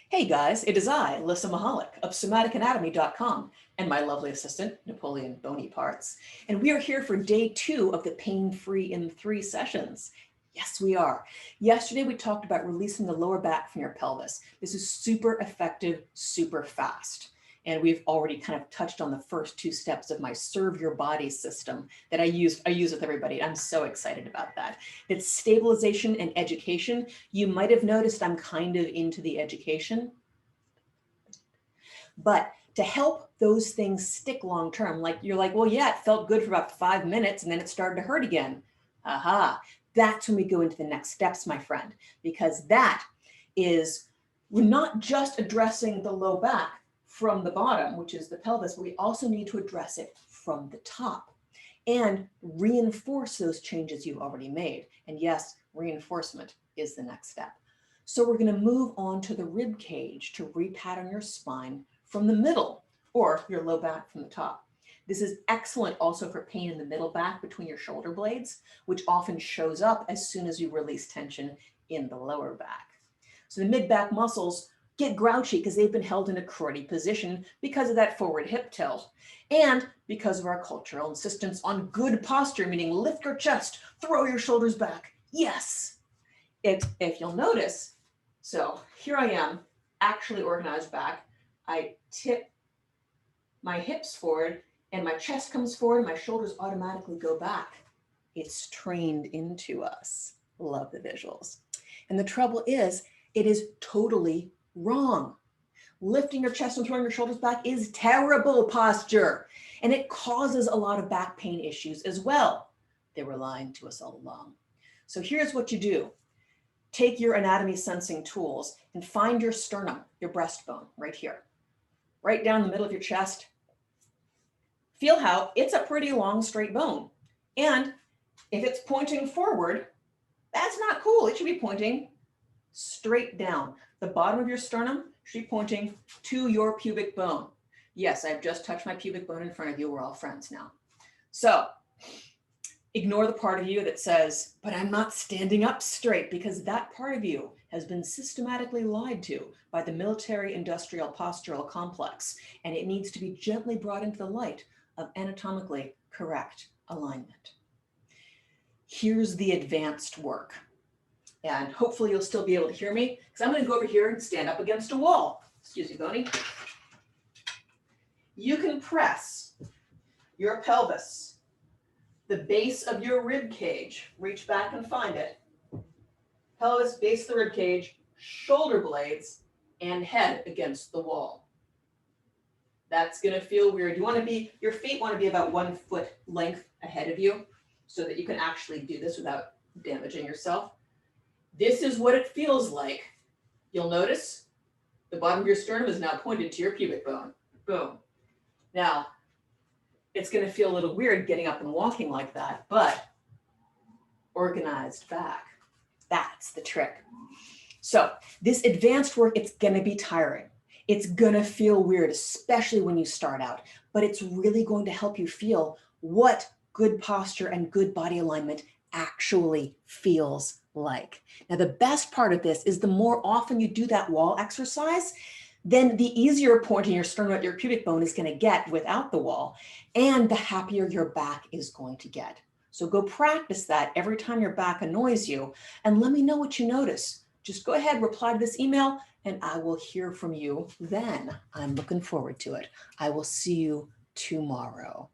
Hey guys, it is I, Lissa Mahalik of SomaticAnatomy.com and my lovely assistant, Napoleon Bony Parts. And we are here for day 2 of the Pain-Free in 3 sessions. Yes, we are. Yesterday, we talked about releasing the lower back from your pelvis. This is super effective, super fast. And we've already kind of touched on the first 2 steps of my Serve Your Body system that I use with everybody. I'm so excited about that. It's stabilization and education. You might have noticed I'm kind of into the education. But to help those things stick long term, like you're like, well, yeah, it felt good for about 5 minutes and then it started to hurt again. Aha, that's when we go into the next steps, my friend, because that is, we're not just addressing the low back from the bottom, which is the pelvis, but we also need to address it from the top and reinforce those changes you've already made. And yes, reinforcement is the next step. So we're going to move on to the rib cage to repattern your spine from the middle or your low back from the top. This is excellent also for pain in the middle back between your shoulder blades, which often shows up as soon as you release tension in the lower back. So the mid-back muscles get grouchy because they've been held in a karate position because of that forward hip tilt and because of our cultural insistence on good posture, meaning lift your chest, throw your shoulders back. Yes. If you'll notice, so here I am, actually organized back. I tip my hips forward and my chest comes forward, my shoulders automatically go back. It's trained into us. Love the visuals. And the trouble is, it is totally wrong. Lifting your chest and throwing your shoulders back is terrible posture, and it causes a lot of back pain issues as well. They were lying to us all along. So here's what you do. Take your anatomy sensing tools and find your sternum, your breastbone, right here. Right down the middle of your chest. Feel how it's a pretty long, straight bone. And if it's pointing forward, that's not cool. It should be pointing straight down. The bottom of your sternum should be pointing to your pubic bone. Yes, I've just touched my pubic bone in front of you. We're all friends now. So ignore the part of you that says, but I'm not standing up straight, because that part of you has been systematically lied to by the military industrial postural complex, and it needs to be gently brought into the light of anatomically correct alignment. Here's the advanced work. And hopefully you'll still be able to hear me, because I'm going to go over here and stand up against a wall. Excuse me, Bonnie. You can press your pelvis, the base of your rib cage, reach back and find it. Pelvis, base of the rib cage, shoulder blades, and head against the wall. That's going to feel weird. Your feet want to be about 1 foot length ahead of you so that you can actually do this without damaging yourself. This is what it feels like. You'll notice the bottom of your sternum is now pointed to your pubic bone. Boom. Now, it's going to feel a little weird getting up and walking like that, but organized back. That's the trick. So this advanced work, it's going to be tiring. It's going to feel weird, especially when you start out, but it's really going to help you feel what good posture and good body alignment actually feels like. Now, the best part of this is the more often you do that wall exercise, then the easier pointing your sternum at your pubic bone is going to get without the wall, and the happier your back is going to get. So go practice that every time your back annoys you, and let me know what you notice. Just go ahead, reply to this email, and I will hear from you then. I'm looking forward to it. I will see you tomorrow.